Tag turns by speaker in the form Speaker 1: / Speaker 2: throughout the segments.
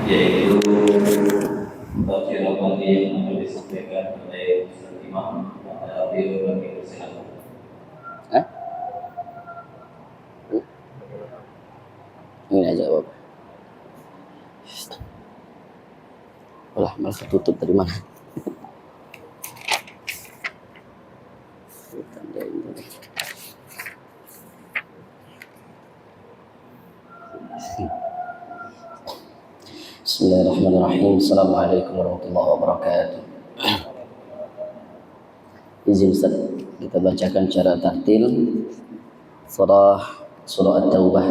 Speaker 1: yaitu baca rabani yang akan disampaikan oleh Ustaz Imam pada beliau bagi persilakan.
Speaker 2: Ini aja Bapak. Alah, malah ketutup dari mana? Bismillahirrahmanirrahim. Assalamualaikum warahmatullahi wabarakatuh. Izin Ustaz, kita bacakan cara tartil surah At-Taubah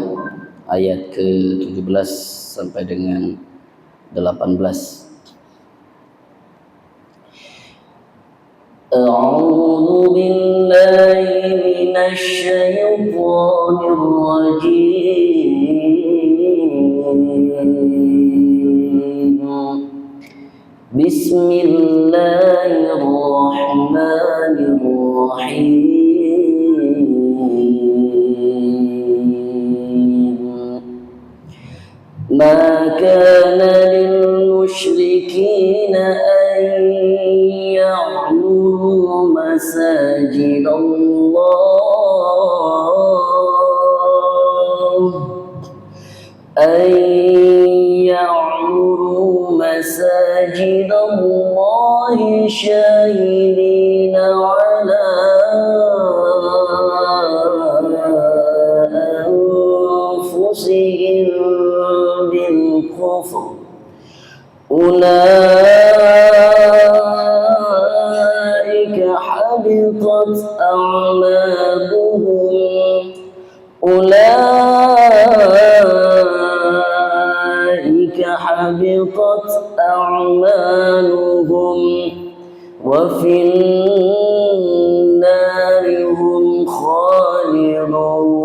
Speaker 2: ayat ke-17 sampai dengan 18. A'udzu billahi minasy syaithanir rajim. Bismillahirrahmanirrahim. Ma kana lil musyrikin an ya'muru masajid Allah مساجد الله شاهدين على أنفسهم بالكفر أولئك حبطت أعمالهم وفي النار هم خالدون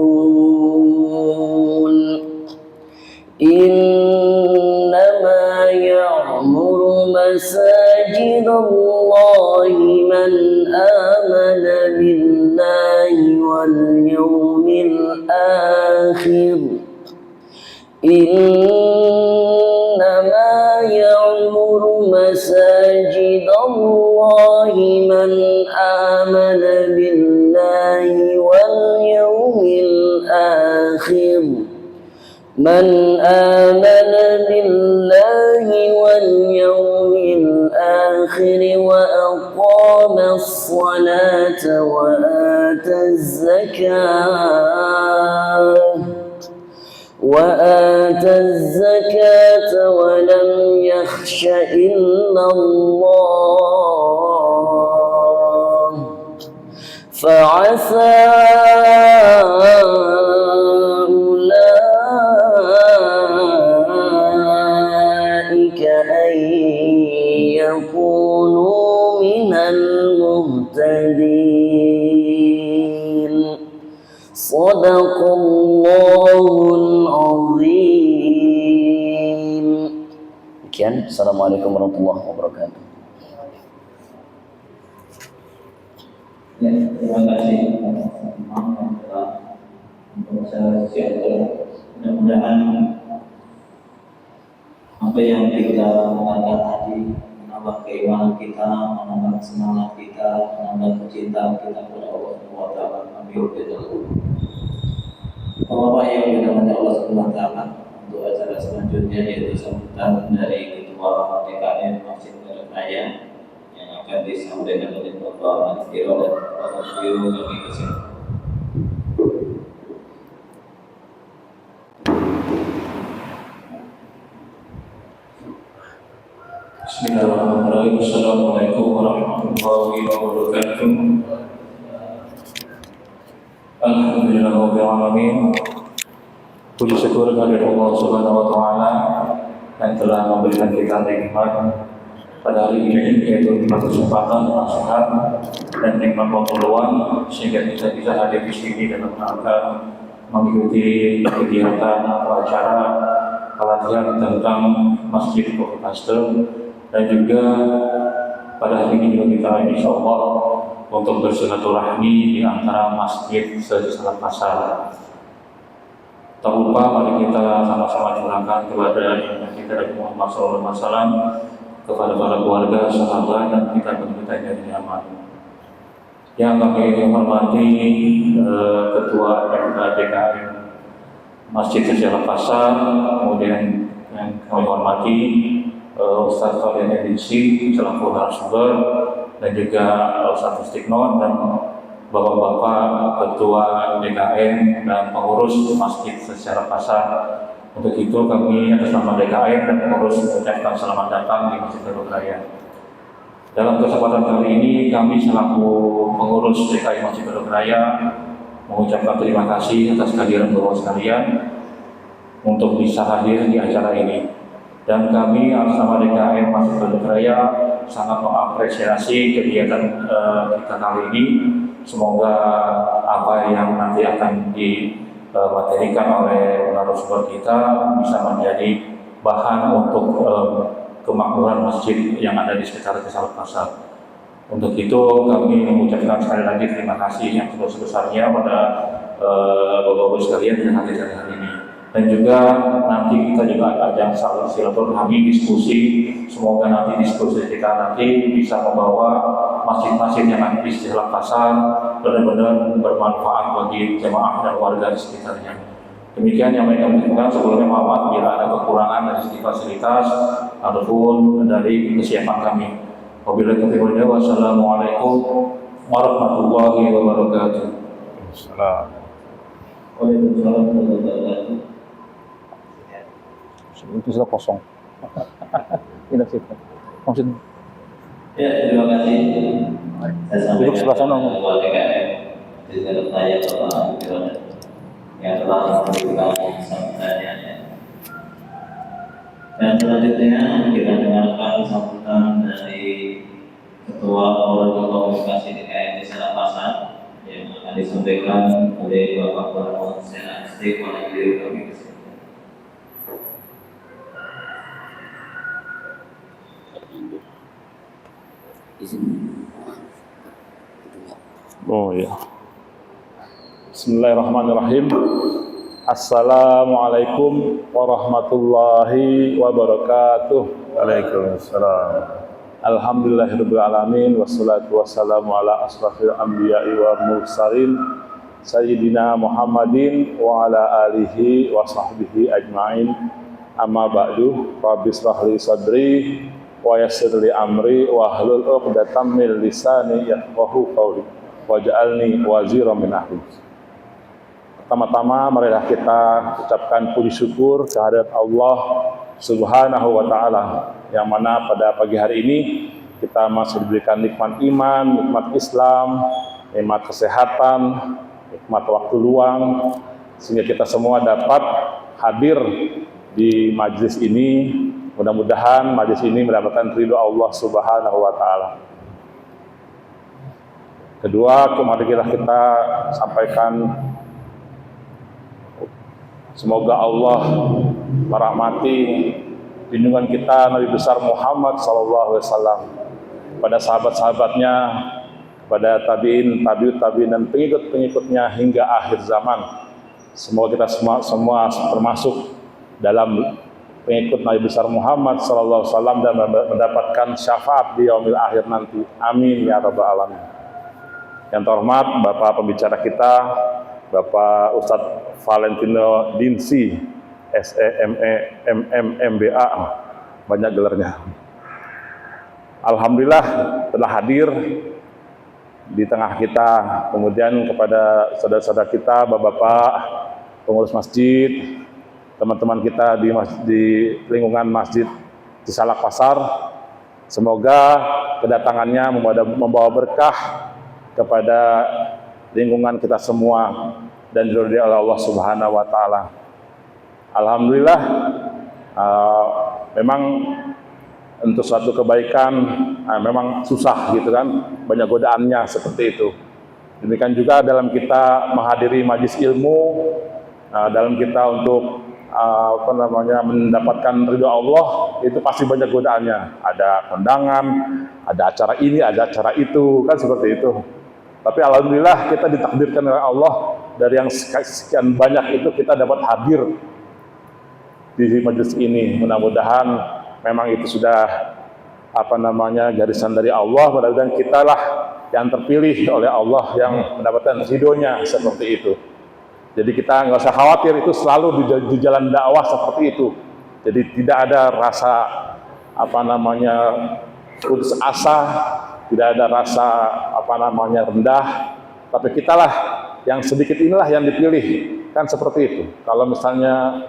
Speaker 2: إنما يعمر مساجد الله من آمن بالله واليوم الآخر إنما يعمر مساجد الله من آمن بالله واليوم الآخر وأقام الصلاة وآتى الزكاة ولم يخش إلا الله فعسى أولئك أن يكونوا من المهتدين. صدق Allahul Azim. Sekian. Assalamualaikum warahmatullahi wabarakatuh.
Speaker 1: Ya, terima kasih Imam yang telah membaca sesiapa. Mudah-mudahan apa yang kita katakan tadi menambah keimanan kita, menambah semangat kita, menambah kecintaan kita kepada Allah Subhanahu wa taala. Bapak yang dirahmati Allah Subhanahu wa taala, untuk acara selanjutnya yaitu sambutan dari Ketua DKM Masjid Barat Raya yang akan disampaikan oleh Bapak Manfiro dan Bapak Biro kami kesini.
Speaker 3: Bismillahirrahmanirrahim. Assalamualaikum warahmatullahi wabarakatuh. Alhamdulillahirabbil alamin. Puji syukur kepada Allah Subhanahu wa taala yang telah memberikan kita nikmat pada hari ini, yaitu nikmat kesempatan, nasihat dan nikmat waktu sehingga kita bisa hadir di sini dalam rangka mengikuti kegiatan atau acara pelatihan tentang Masjid Kopi Kastel, dan juga pada hari ini juga kita insya Allah untuk bersilaturahmi di antara masjid se-Salat Pasar. Tak lupa mari kita sama-sama curahkan kepada yang kita Nabi Muhammad SAW, kepada para keluarga, sahabat, dan kita penyerta yang nyaman. Yang kami hormati Ketua DKM Masjid Sejarah Pasar, kemudian yang kami hormati Ustaz Khalid Edinsi selaku narasumber, dan juga Ustaz Mustikno dan Bapak-bapak Ketua DKM dan pengurus Masjid Sejarah Pasar. Untuk itu kami atas nama DKM dan pengurus mengucapkan selamat datang di Masjid Darul Raya. Dalam kesempatan kali ini kami selaku pengurus DKM Masjid Darul Raya mengucapkan terima kasih atas kehadiran Bapak sekalian untuk bisa hadir di acara ini. Dan kami atas nama DKM Masjid Darul Raya sangat mengapresiasi kegiatan kita kali ini. Semoga apa yang nanti akan dimaterikan oleh narasumber kita bisa menjadi bahan untuk kemakmuran masjid yang ada di sekitar Desa Pasar. Untuk itu kami mengucapkan sekali lagi terima kasih yang sebesar-besarnya pada Bapak-Bapak sekalian yang hadir hari ini. Dan juga nanti kita juga ada silaturahmi diskusi. Semoga nanti diskusi kita nanti bisa membawa masjid-masjid yang ada di Sejarah Pasar benar-benar bermanfaat bagi jemaah dan warga di sekitarnya. Demikian yang kami lakukan. Sebelumnya maaf bila ada kekurangan dari segi fasilitas ataupun dari kesiapan kami. Wabillahi taufiq wal hidayah. Wassalamualaikum warahmatullahi wabarakatuh.
Speaker 1: Waalaikumsalam warahmatullahi wabarakatuh.
Speaker 4: Itu sudah kosong. Ini sih. Maksud
Speaker 1: Ya, terima kasih. Saya
Speaker 4: duduk sebelah sana.
Speaker 1: Ketua DKM di Darul Raya Bapak Firman yang telah memberikan sambutannya. Dan selanjutnya kita dengarkan sambutan dari Ketua Forum Komunikasi DKM Desa Pasar yang akan disampaikan oleh Bapak Pramono Senasti Kepala Biro Komunikasi.
Speaker 4: Oh ya. Bismillahirrahmanirrahim. Assalamualaikum warahmatullahi wabarakatuh.
Speaker 5: Waalaikumsalam.
Speaker 4: Alhamdulillahirabbil alamin wassalatu wassalamu ala asrofil anbiya'i wa mursalin sayyidina Muhammadin wa ala alihi wa sahbihi ajmain. Amma ba'du. Rabbi shrah li sadri wa yassir li amri wa hlul 'uqdatam min lisani yafqahu qawli waj'alni waziran min ahli. Pertama-tama marilah kita ucapkan puji syukur kehadirat Allah Subhanahu wa taala yang mana pada pagi hari ini kita masih diberikan nikmat iman, nikmat Islam, nikmat kesehatan, nikmat waktu luang sehingga kita semua dapat hadir di majelis ini. Mudah-mudahan majelis ini mendapatkan ridho Allah Subhanahu wa taala. Kedua, kemarin kita sampaikan semoga Allah merahmati junjungan kita Nabi besar Muhammad SAW, pada sahabat-sahabatnya, pada tabiin, tabiut tabiin dan pengikut-pengikutnya hingga akhir zaman. Semoga kita semua termasuk dalam pengikut Nabi besar Muhammad SAW dan mendapatkan syafaat di yaumil akhir nanti. Amin ya rabbal alamin. Yang terhormat Bapak pembicara kita, Bapak Ustadz Valentino Dinsi, SEME MMMBA, banyak gelarnya. Alhamdulillah telah hadir di tengah kita. Kemudian kepada saudara-saudara kita, bapak-bapak pengurus masjid, teman-teman kita di lingkungan masjid di Salak Pasar, semoga kedatangannya membawa berkah kepada lingkungan kita semua dan diridhoi oleh Allah Subhanahu wa taala. Alhamdulillah, memang untuk suatu kebaikan memang susah gitu kan, banyak godaannya seperti itu. Demikian juga dalam kita menghadiri majelis ilmu, dalam kita untuk mendapatkan ridho Allah, itu pasti banyak godaannya. Ada kondangan, ada acara ini, ada acara itu, kan seperti itu. Tapi alhamdulillah kita ditakdirkan oleh Allah dari yang sekian banyak itu kita dapat hadir di majelis ini. Mudah-mudahan memang itu sudah garisan dari Allah. Mudah-mudahan kitalah yang terpilih oleh Allah yang mendapatkan ridhonya seperti itu. Jadi kita nggak usah khawatir, itu selalu di jalan dakwah seperti itu. Jadi tidak ada rasa putus asa, tidak ada rasa rendah. Tapi kitalah yang sedikit inilah yang dipilih, kan seperti itu. Kalau misalnya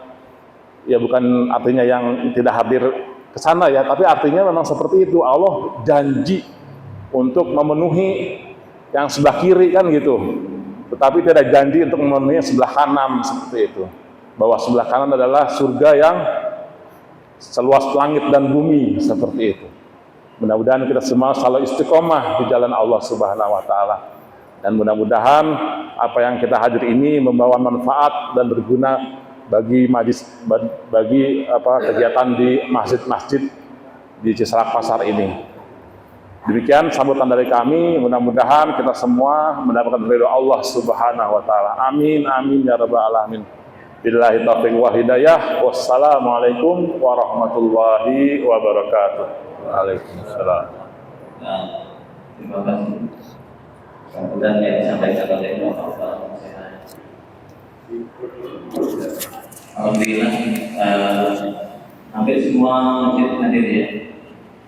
Speaker 4: ya bukan artinya yang tidak hadir ke sana ya, tapi artinya memang seperti itu. Allah janji untuk memenuhi yang sebelah kiri kan gitu, tetapi tidak janji untuk memenuhi yang sebelah kanan seperti itu. Bahwa sebelah kanan adalah surga yang seluas langit dan bumi seperti itu. Mudah-mudahan kita semua selalu istiqomah di jalan Allah Subhanahu wa taala. Dan mudah-mudahan apa yang kita hadir ini membawa manfaat dan berguna bagi kegiatan di masjid-masjid di Cisalak Pasar ini. Demikian sambutan dari kami, mudah-mudahan kita semua mendapatkan ridho Allah Subhanahu wa taala. Amin amin ya rabbal alamin. Billahi taufiq wa hidayah. Wassalamualaikum warahmatullahi wabarakatuh.
Speaker 5: Waalaikumsalam.
Speaker 1: Nah, terima kasih sambutan yang disampaikan oleh Bapak. Alhamdulillah, hampir semua masjid hadir ya.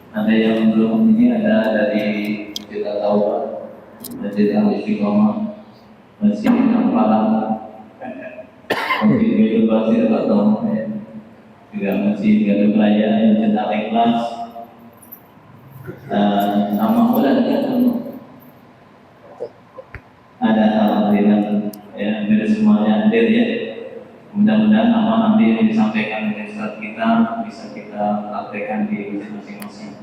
Speaker 1: Ada yang belum, ini ada dari Masjid Al-Tawbah, Masjid Al-Istiqomah, Masjid Al-Falah, Masjid Baitul Basir atau juga Masjid Gadung Raya, Masjid Al-Ikhlas, sama bulan kan ada. Alhamdulillah ya, hampir semuanya hadir ya. Mudah-mudahan apa nanti yang disampaikan oleh Ustaz kita bisa kita praktekkan di masing-masing.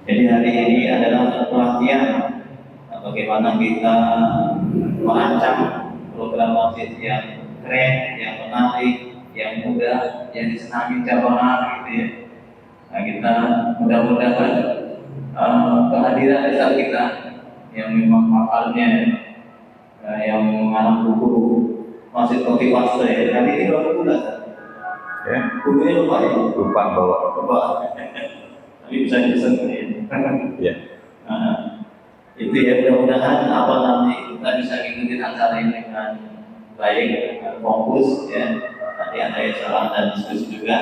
Speaker 1: Jadi hari ini adalah pelatihan bagaimana kita merancang program masjid yang keren, yang menarik, yang mudah, yang disenangi jamaah gitu ya. Nah, kita mudah-mudahan kehadiran Ustaz kita yang memang hafalnya yang mengarang buku masjid kopi paste ya. Tadi ini berapa bulan? Ya. Bukunya lupa ya?
Speaker 5: Lupa bawa.
Speaker 1: Tapi bisa dipesan
Speaker 5: Ya.
Speaker 1: Itu ya, mudah-mudahan nanti kita bisa ngikutin acara ini dengan baik, fokus ya. Nanti ada saran dan diskusi juga.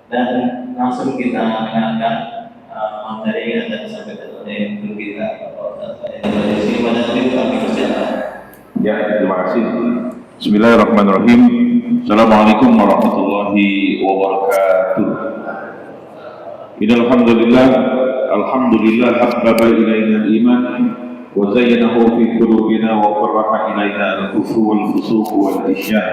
Speaker 1: Dan langsung kita dengarkan materi yang akan disampaikan oleh guru kita Bapak Ustaz. Di sini pada nanti kami persilakan.
Speaker 5: Ya, terima kasih. Bismillahirrahmanirrahim. Assalamualaikum warahmatullahi wabarakatuh. Innal hamdalillah, alhamdulillah habbaba ilaina al-iman wa zayyanahu fi qulubina wa karraha ilaina al-kufru wal fusuq wal isyan.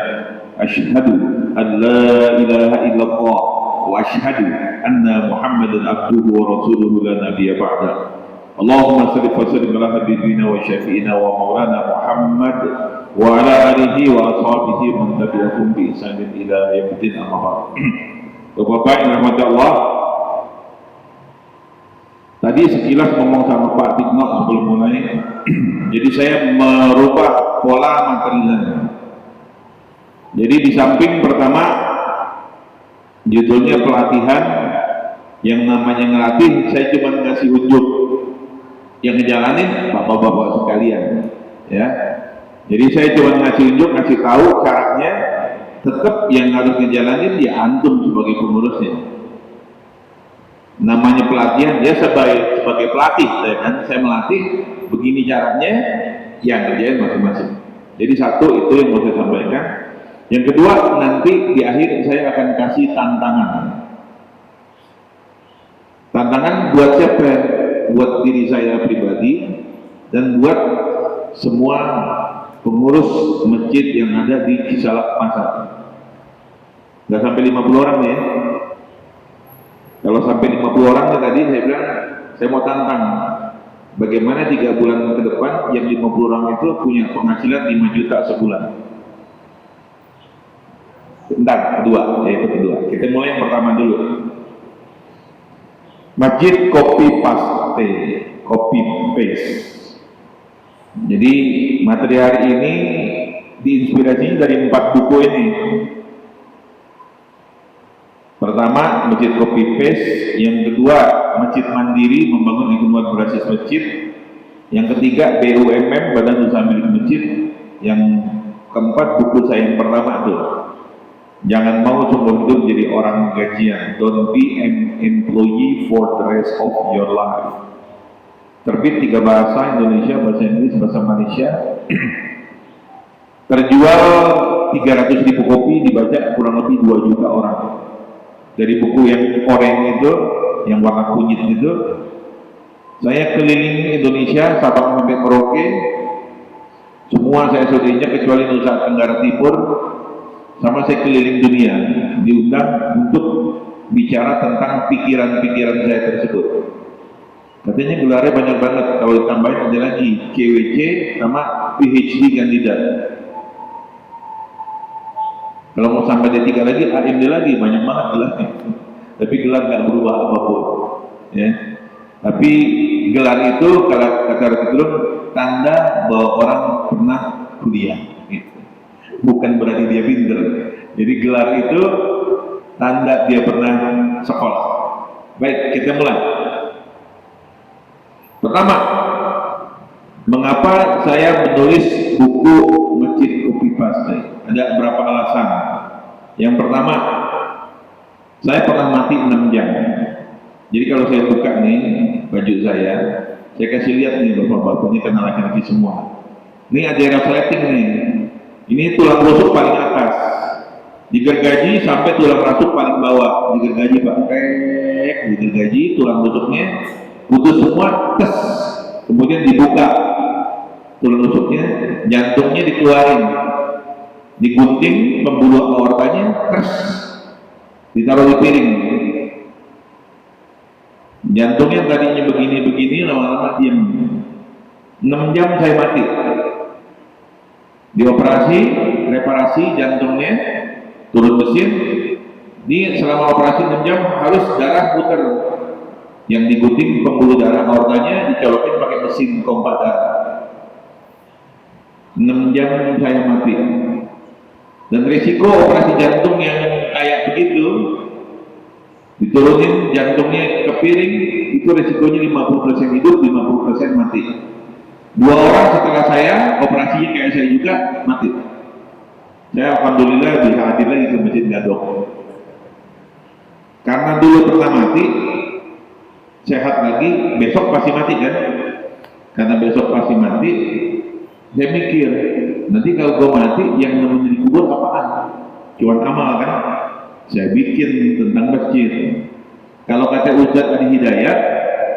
Speaker 5: Asyhadu an la ilaha illallah wa asyhadu anna Muhammadan abduhu wa rasuluhu la nabiyya ba'da. Allahumma salli wa sallim ala habibina wa syafi'ina wa maulana Muhammad wa ala alihi wa ashabihi man tabi'ahum bi ihsanin ila yaumil amma ba'd. Bapak-bapak yang dirahmati Allah, tadi sekilas ngomong sama Pak Tikno sebelum mulai. Jadi saya merubah pola materi saya. Jadi di samping pertama judulnya pelatihan, yang namanya ngelatih saya cuma ngasih unjuk, yang ngejalanin bapak-bapak sekalian ya. Jadi saya cuma ngasih unjuk, ngasih tahu caranya, tetap yang harus ngejalanin ya antum sebagai pengurusnya. Namanya pelatihan, ya sebagai pelatih saya melatih, begini caranya, yang kerjain masing-masing. Jadi satu itu yang mau saya sampaikan. Yang kedua, nanti di akhir saya akan kasih tantangan. Tantangan buat siapa? Buat diri saya pribadi dan buat semua pengurus masjid yang ada di Cisalak Pasar. Nggak sampai 50 orang ya. Kalau sampai 50 orang ya, tadi saya bilang saya mau tantang bagaimana 3 bulan ke depan yang 50 orang itu punya penghasilan 5 juta sebulan. Bentar, kedua. Kita mulai yang pertama dulu. Masjid Kopi Paste. Jadi materi hari ini diinspirasi dari 4 buku ini. pertama masjid copy paste, yang kedua masjid mandiri membangun ekonomi berbasis masjid, yang ketiga BUMM Badan Usaha Milik Masjid, yang keempat buku saya yang pertama tuh, jangan mau seumur hidup jadi orang gajian, don't be an employee for the rest of your life. Terbit 3 bahasa, Indonesia, bahasa Inggris, bahasa Malaysia. Terjual 300.000 kopi, dibaca kurang lebih 2 juta orang. Dari buku yang oranye itu, yang warna kunyit itu, saya keliling Indonesia, Sabang sampai Merauke, semua saya saudaranya kecuali Nusa Tenggara Timur, sama saya keliling dunia, diundang untuk bicara tentang pikiran-pikiran saya tersebut. Katanya gelarnya banyak banget, kalau ditambahin ada lagi CWC sama PhD kandidat. Kalau mau sampai D3 lagi, AMD lagi, banyak banget gelarnya. Tapi gelar nggak berubah apapun. Ya. Tapi gelar itu kalau kata Rasulullah tanda bahwa orang pernah kuliah. Gitu. Bukan berarti dia pinter. Jadi gelar itu tanda dia pernah sekolah. Baik, kita mulai. Pertama, mengapa saya menulis buku Masjid Copy Paste? Ada beberapa alasan. Yang pertama, saya pernah mati 6 jam. Jadi kalau saya buka nih baju saya kasih lihat nih bapak-bapak, ini karena laki-laki semua. Ini ada resleting nih. Ini tulang rusuk paling atas. Digergaji sampai tulang rusuk paling bawah. Digergaji Pak, digergaji tulang rusuknya putus semua, tes. Kemudian dibuka tulang rusuknya, jantungnya dikeluarin, digunting pembuluh aortanya, tes, ditaruh di piring. Jantungnya tadinya begini-begini, lama-lama diam. 6 jam saya mati. Dioperasi, reparasi jantungnya, turun mesin. Di selama operasi 6 jam harus darah putar. Yang digunting pembuluh darah aortanya dicolokin pakai mesin pompa darah. 6 jam saya mati. Dan risiko operasi jantung yang kayak begitu, diturunin jantungnya ke piring, itu risikonya 50% hidup, 50% mati. 2 orang setelah saya, operasinya kayak saya juga, mati. Saya alhamdulillah bisa hadir lagi ke Masjid Gadok. Karena dulu pernah mati, sehat lagi, besok pasti mati kan? Karena besok pasti mati, saya mikir, nanti kalau gue mati, yang nemenin di kubur apaan? Cuman amal kan? Saya bikin tentang masjid. Kalau kata Ustaz Adi Hidayat,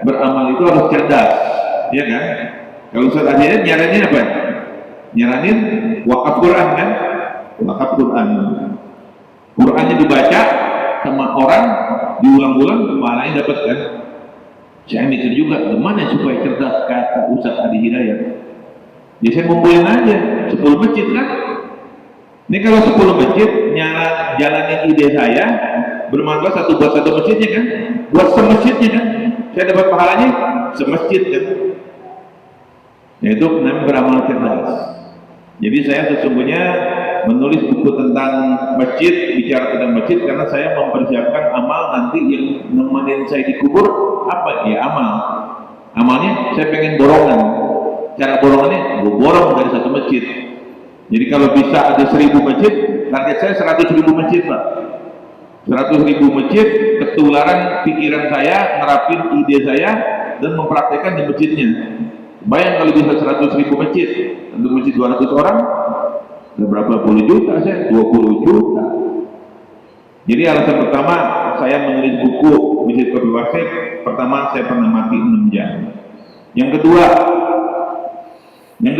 Speaker 5: beramal itu harus cerdas, ya kan? Kalau Ustaz Adi Hidayat nyaranin apa? Nyaranin wakaf Quran kan? Wakaf Quran. Qurannya dibaca sama orang, diulang-ulang, pahalanya dapat kan? Saya mikir juga, gimana supaya cerdas kata Ustaz Adi Hidayat? Ya saya ngumpulin aja 10 masjid kan? Ini kalau 10 masjid jalanin ide saya, bermanfaat satu buat satu masjidnya kan? Buat semasjidnya kan? Saya dapat pahalanya semasjid kan? Yaitu namanya beramal cerdas. Jadi saya sesungguhnya menulis buku tentang masjid, bicara tentang masjid karena saya mempersiapkan amal nanti yang nemenin saya dikubur apa? Ya amal. Amalnya saya pengen borongan. Cara borongannya, gue borong dari satu masjid. Jadi kalau bisa ada 1000 masjid, target saya 100.000 masjid Pak. 100.000 masjid, ketularan pikiran saya, nerapin ide saya, dan mempraktekkan di masjidnya. Bayang kalau bisa 100.000 masjid, untuk masjid 200 orang, berapa puluh juta saya? 20 juta. Jadi alasan pertama, saya menulis buku Masjid Copy Paste, pertama saya pernah mati 6 jam. Yang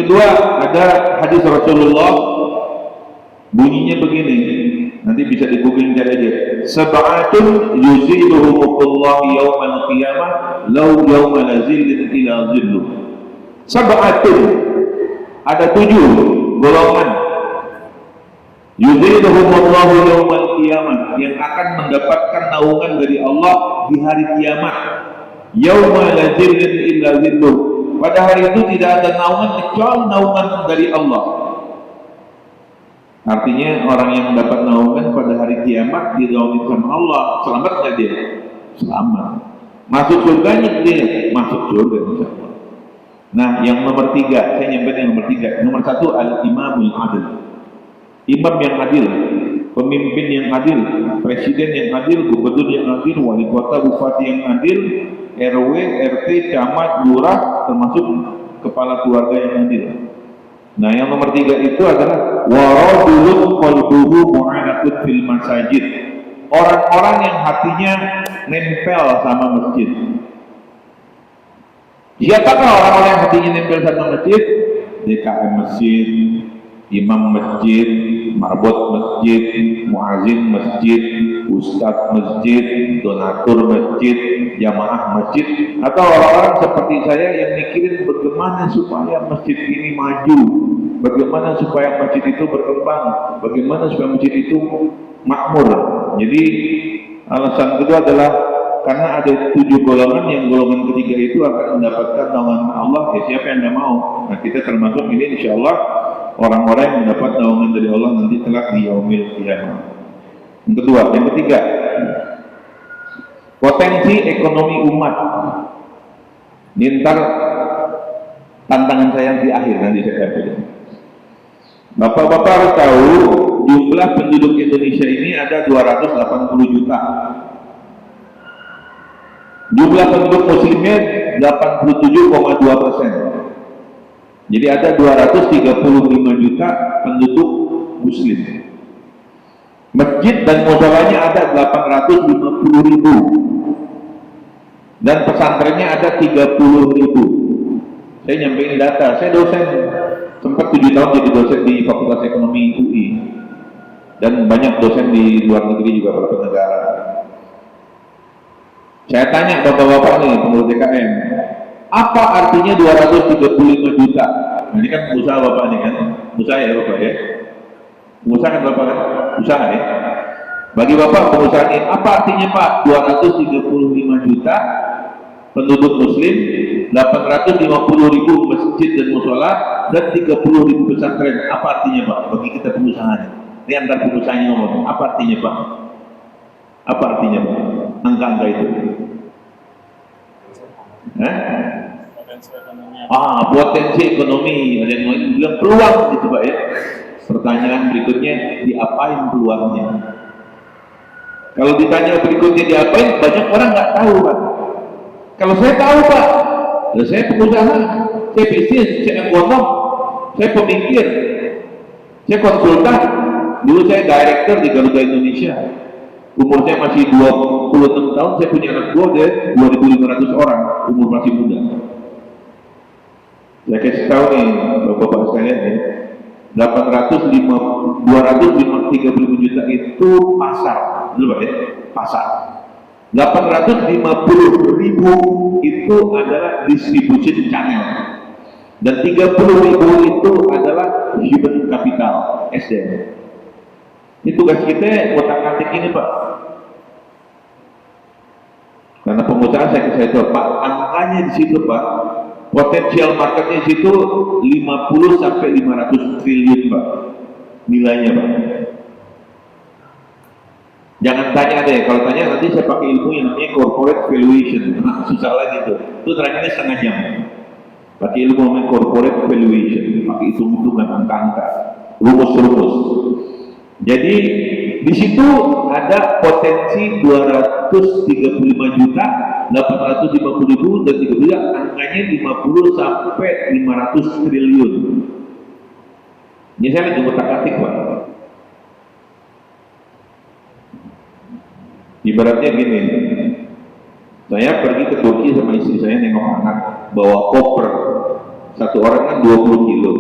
Speaker 5: kedua ada hadis Rasulullah, bunyinya begini, nanti bisa di googling cari aja. Sab'atun yuziluhumullah yawmal qiyamah law yawma la zillin ila zilluh. Sab'atun, ada 7 golongan yuziluhumullah yawmal qiyamah yang akan mendapatkan naungan dari Allah di hari kiamat. Yawma la zillin illa zilluh. Pada hari itu tidak ada naungan kecuali naungan dari Allah. Artinya orang yang dapat naungan pada hari kiamat dinaungi sama Allah, selamat nggak dia? Selamat. Masuk surganya dia? Masuk surga insya Allah. Nah, yang nomor 3, saya nyampein yang nomor 3. Nomor 1 al-imamul adil. Imam yang adil, pemimpin yang adil, presiden yang adil, gubernur yang adil, wali kota, bupati yang adil, RW, RT, camat, lurah, termasuk kepala keluarga yang adil. Nah, yang nomor 3 itu adalah waradulun qalbuhu mu'anatun fil masajid. Orang-orang yang hatinya nempel sama masjid. Siapakah orang-orang yang hatinya nempel sama masjid? DKM masjid, imam masjid, marbot masjid, muazin masjid, ustadz masjid, donatur masjid, jamaah masjid, atau orang-orang seperti saya yang mikirin bagaimana supaya masjid ini maju, bagaimana supaya masjid itu berkembang, bagaimana supaya masjid itu makmur. Jadi alasan kedua adalah karena ada 7 golongan, yang golongan ketiga itu akan mendapatkan naungan Allah. Ya, siapa yang tidak mau? Nah, kita termasuk ini insya Allah orang-orang yang mendapat naungan dari Allah nanti kelak di yaumil qiyamah. Yang kedua, yang ketiga, potensi ekonomi umat. Ini ntar tantangan saya yang di akhir nanti saya sampaikan. Bapak-bapak harus tahu jumlah penduduk Indonesia ini ada 280 juta. Jumlah penduduk muslimnya 87,2%. Jadi ada 235 juta penduduk muslim. Masjid dan musholanya ada 850 ribu. Dan pesantrennya ada 30 ribu. Saya nyampein data, saya dosen, sempat 7 tahun jadi dosen di Fakultas Ekonomi UI. Dan banyak dosen di luar negeri juga, beberapa negara. Saya tanya bapak-bapak nih, pengurus DKM, apa artinya 235 juta? Nah, ini kan usaha bapak nih kan, usaha ya bapak ya, usaha kan bapak kan, usaha ya. Bagi bapak pengusaha ini, apa artinya pak 235 juta penduduk muslim, 850 ribu masjid dan mushola, dan 30 ribu pesantren? Apa artinya pak? Bagi kita pengusaha ini antar pengusahanya ngomong, apa artinya pak? Apa artinya pak? Angka-angka itu? Potensi ekonomi. Ada yang bilang peluang gitu pak ya. Pertanyaan berikutnya, diapain peluangnya? Kalau ditanya berikutnya diapain, banyak orang nggak tahu pak. Kalau saya tahu pak, saya pengusaha, saya bisnis, saya ekonom, saya pemikir, saya konsultan. Dulu saya director di Garuda Indonesia. Umur saya masih 26 tahun, saya punya anak buah dari 2.500 orang, umur masih muda. Saya kasih tahu nih, bapak-bapak sekalian ya, 235 juta itu pasar, dulu ya, pasar. 850 ribu itu adalah distribution channel, dan 30 ribu itu adalah human capital, SDM. Ini tugas kita otak-atik ini pak. Karena pengusaha saya tahu pak, angkanya di situ pak, potensial marketnya di situ 50 sampai 500 triliun pak, nilainya pak. Jangan tanya deh, kalau tanya nanti saya pakai ilmu yang namanya corporate valuation. Nah, susah lagi tuh. Itu terakhirnya setengah jam. Pakai ilmu namanya corporate valuation, pakai hitung-hitungan angka-angka, rumus-rumus. Jadi di situ ada potensi 235 juta, 850 ribu, dan 3 juta, angkanya 50 sampai 500 triliun. Ini saya lagi otak-atik pak. Ibaratnya gini, saya pergi ke Turki sama istri saya nengok anak, bawa koper, satu orang kan 20 kilo,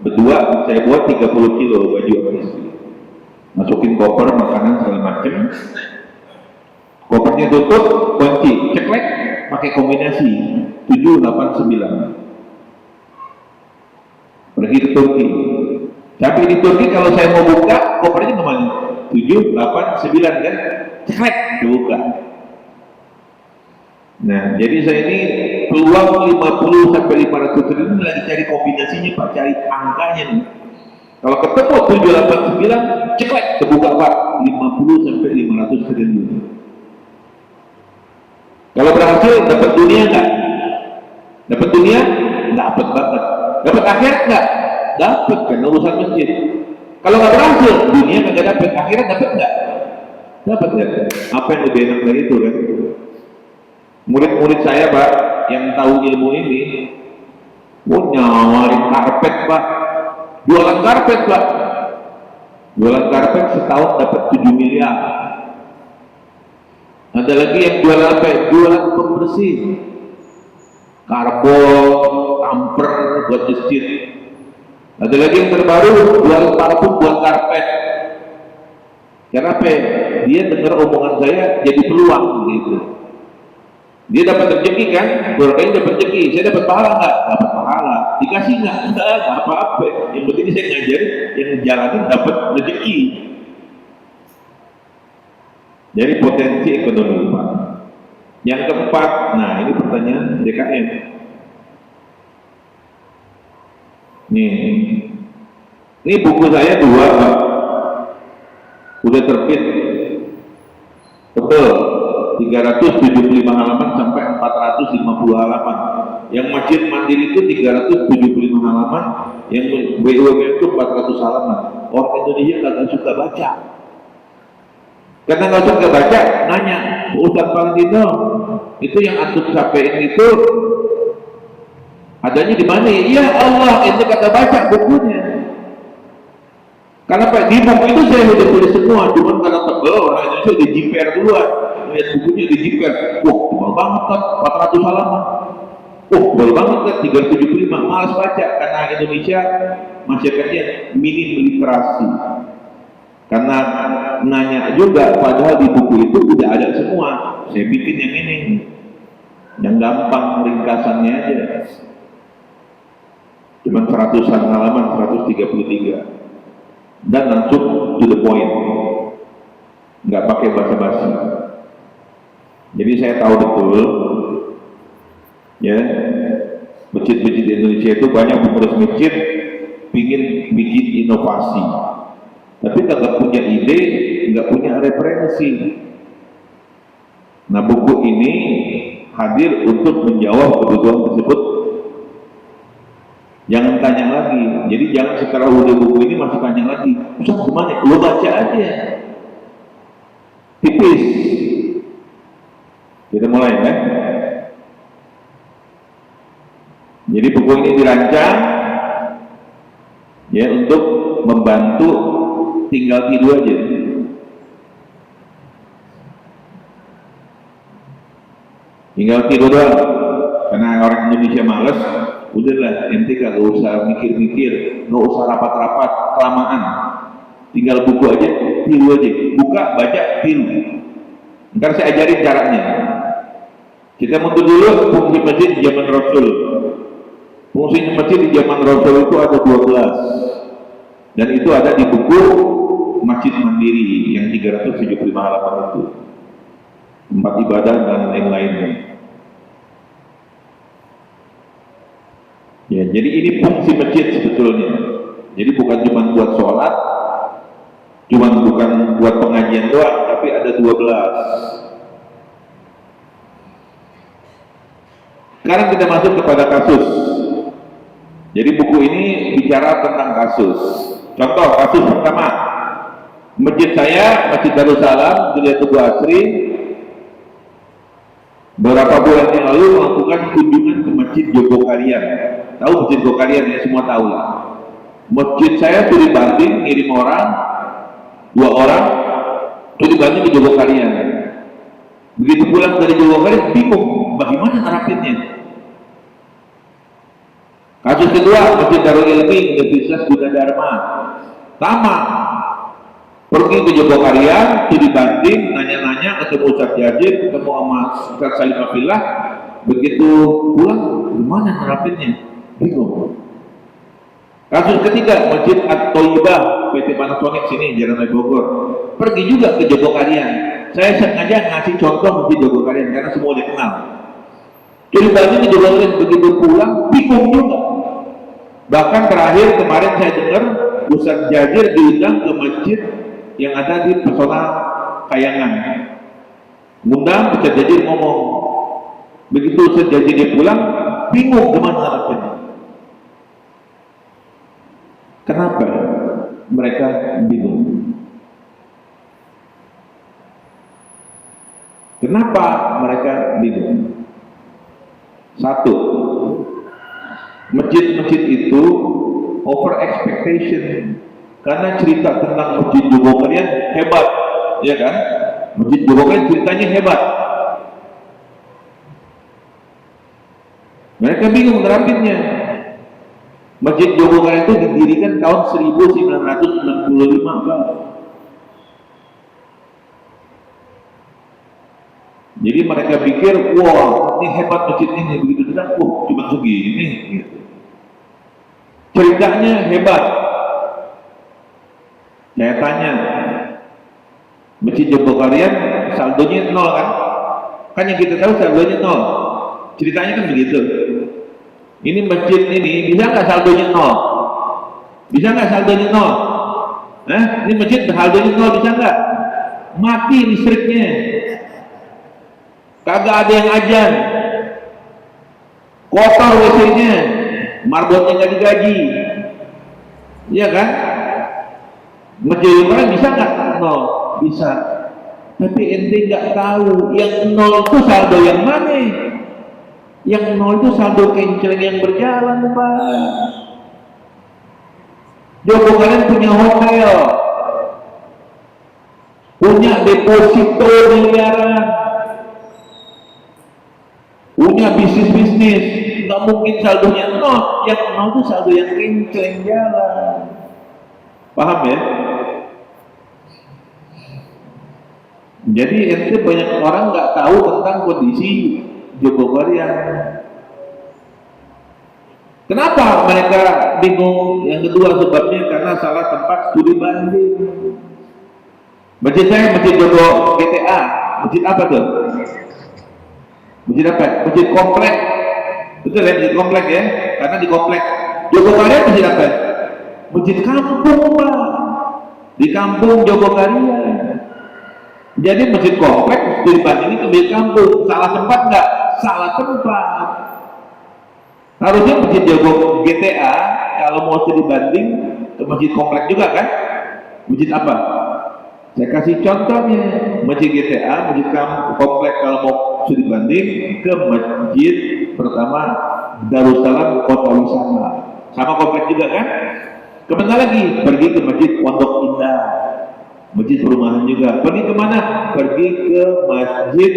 Speaker 5: berdua saya buat 30 kilo baju sama istri. Masukin koper, makanan segala macam, kopernya tutup, kunci, ceklek, pakai kombinasi 7, 8, 9. Pergi ke Turki. Tapi di Turki kalau saya mau buka, kopernya kemana? 7, 8, 9 kan? Ceklek, dibuka. Nah, jadi saya ini peluang 50 sampai 500 triliun lagi cari kombinasinya pak, cari angkanya nih. Kalau ketemu 789, ceklek, terbuka Pak, 50 sampai 500 triliun. Kalau berhasil, dapat dunia enggak? Dapat dunia? Dapat banget. Dapat akhirat enggak? Dapat, kan urusan masjid. Kalau nggak berhasil, dunia nggak dapat, akhirat dapat nggak? Dapat ya. Apa yang lebih enak dari itu kan? Murid-murid saya Pak, yang tahu ilmu ini, nyawarin karpet Pak, jualan karpet Pak, jualan karpet setahun dapat 7 miliar. Ada lagi yang jualan apa? Jualan pembersih, karbon, amper buat masjid. Ada lagi yang terbaru, jual parfum buat karpet. Kenapa? Dia dengar omongan saya jadi peluang gitu. Dia dapat rezeki kan, keluarganya dapat rezeki. Saya dapat pahala nggak? Dapat pahala. Dikasih nggak? Nggak apa-apa. Yang penting saya ngajarin, yang jalanin dapat rezeki. Jadi potensi ekonomi Pak. Yang keempat, nah ini pertanyaan DKM. Ini buku saya 2 Pak, udah terbit, betul, 375 halaman sampai 450 halaman. Yang Masjid Mandiri itu 375 halaman, yang BUMN itu 400 halaman. Orang Indonesia nggak suka baca. Karena nggak suka baca, nanya, Ustaz Valentino, itu yang antum sampaikan itu adanya di mana? Ya Allah, itu kata baca bukunya. Karena Pak, di buku itu saya sudah tulis semua, cuma karena tebel orang Indonesia udah jiper duluan. Lihat bukunya udah jiper. Wah, tebal banget kan, 400 halaman. Wah, tebal banget kan, 375. Malas baca karena Indonesia masyarakatnya minim literasi. Karena nanya juga, padahal di buku itu udah ada semua. Saya bikin yang ini, yang gampang ringkasannya aja. Cuma 100-an halaman, 133. Dan langsung to the point, nggak pakai basa-basi. Jadi saya tahu betul, ya, masjid-masjid di Indonesia itu banyak pengurus masjid pingin bikin inovasi, tapi nggak punya ide, nggak punya referensi. Nah, buku ini hadir untuk menjawab kebutuhan tersebut. Jangan tanya lagi. Jadi jangan setelah udah buku ini masih tanya lagi. Ustaz gimana? Lo baca aja. Tipis. Kita mulai kan? Jadi buku ini dirancang ya untuk membantu tinggal tidur aja. Tinggal tidur doang. Karena orang Indonesia malas. Udahlah, ente kagak usah mikir-mikir, nggak usah rapat-rapat, kelamaan. Tinggal buku aja, tiru aja. Buka, baca, tiru. Ntar saya ajarin caranya. Kita mundur dulu fungsi masjid di zaman Rasul. Fungsi masjid di zaman Rasul itu ada 12. Dan itu ada di buku Masjid Mandiri yang 375 halaman itu. Tempat ibadah dan lain-lainnya. Ya, jadi ini fungsi masjid sebetulnya. Jadi bukan cuma buat sholat, bukan buat pengajian doang, tapi ada 12. Sekarang kita masuk kepada kasus. Jadi buku ini bicara tentang kasus. Contoh kasus pertama, masjid saya, Masjid Darussalam, Gereja Tugu Asri, beberapa bulan yang lalu melakukan kunjungan ke Masjid Jogokarian. Tahu Masjid Jogokarian ya, semua tahu lah. Masjid saya tuh dibanding ngirim orang, 2 orang, tuh dibanding ke Jogokarian. Begitu pulang dari Jogokarian, bingung, bagaimana nerapinnya? Kasus kedua, Masjid Darul Ilmi, Universitas Gunadarma, sama. Pergi ke Jogokarian, tuh dibanding, nanya-nanya, ketemu Ustaz Jazid, ketemu sama Ustaz Salim Afillah. Begitu pulang, gimana nerapinnya? Bingung. Kasus ketiga, Masjid At-Thayyibah, PT Panasonic sini, Jalan Raya Bogor. Pergi juga ke Jogokarian. Saya sengaja ngasih contoh Masjid Jogokarian karena semua dikenal. Jadi bagi ke Jogokarian, begitu pulang, bingung juga. Bahkan terakhir kemarin saya dengar Ustaz Jazir diundang ke masjid yang ada di Pesona Kayangan. Undang, Ustaz Jazir ngomong. Begitu Ustaz Jazir dia pulang, bingung gimana harapnya. Kenapa mereka bingung? Kenapa mereka bingung? Satu, masjid-masjid itu over expectation, karena cerita tentang Masjid Jogokarian hebat, ya kan? Masjid Jogokarian ceritanya hebat. Mereka bingung nerapinnya. Masjid Jogokarian itu didirikan tahun 1965, Pak. Jadi mereka pikir, wah ini hebat masjid ini, begitu tidak, wah cuma segini, gitu. Ceritanya hebat. Saya tanya, Masjid Jogokarian saldonya 0 kan? Kan yang kita tahu saldonya 0. Ceritanya kan begitu. Ini masjid ini bisa nggak saldonya 0? Bisa nggak saldonya 0? Ini masjid saldonya 0 bisa nggak? Mati listriknya. Kagak ada yang ajan, kotor WC-nya, marbotnya nggak digaji, iya kan? Masjid Jogokarian bisa nggak? 0, bisa. Tapi ente nggak tahu yang 0 itu saldo yang mana? Yang 0 itu saldo kenceng yang berjalan, Pak. Jogokarian punya hotel, punya deposito miliaran, punya bisnis, nggak mungkin saldonya 0. Yang 0 itu saldo yang kenceng jalan. Paham ya? Jadi ente banyak orang nggak tahu tentang kondisi Jogokarian. Kenapa mereka bingung? Yang kedua sebabnya karena salah tempat studi banding. Masjid saya Masjid Jogo GTA, masjid apa tuh? Masjid apa? Masjid komplek. Betul ya, masjid komplek ya? Karena di komplek Jogokarian masjid apa? Masjid kampung, Pak. Di kampung Jogokarian. Jadi masjid komplek studi banding ini ke masjid kampung. Salah tempat nggak? Salah tempat. Harusnya masjid Jogo GTA kalau mau studi banding ke masjid komplek juga kan? Masjid apa? Saya kasih contohnya, masjid GTA, masjid komplek kalau mau studi banding ke masjid pertama Darussalam Kota Wisata, sama komplek juga kan? Kemana lagi? Pergi ke masjid Pondok Indah, masjid perumahan juga. Pergi kemana? Pergi ke masjid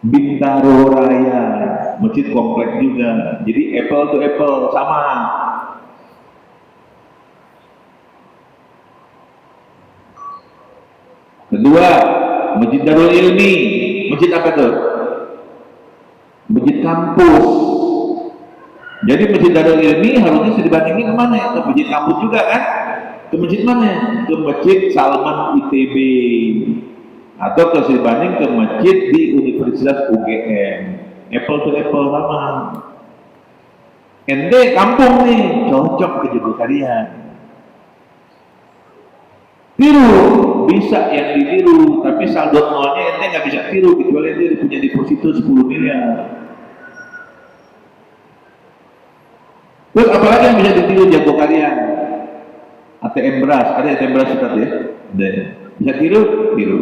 Speaker 5: Bintaro Raya, masjid komplek juga. Jadi apple to apple sama. Kedua, Masjid Darul Ilmi. Masjid apa tuh? Masjid kampus. Jadi Masjid Darul Ilmi harusnya dibandingin kemana ya? Ke masjid kampus juga kan? Ke masjid mana? Ke Masjid Salman ITB. Atau ke dibanding ke masjid di Universitas UGM. Apple to apple sama. Ente kampung nih, cocok ke Jogokarian. Tiru bisa yang ditiru, tapi saldo nolnya ente nggak bisa tiru kecuali ente punya deposito 10 miliar. Terus apalagi yang bisa ditiru Jogokarian? ATM beras, ada ATM beras Ustaz ya? Bisa tiru? Tiru.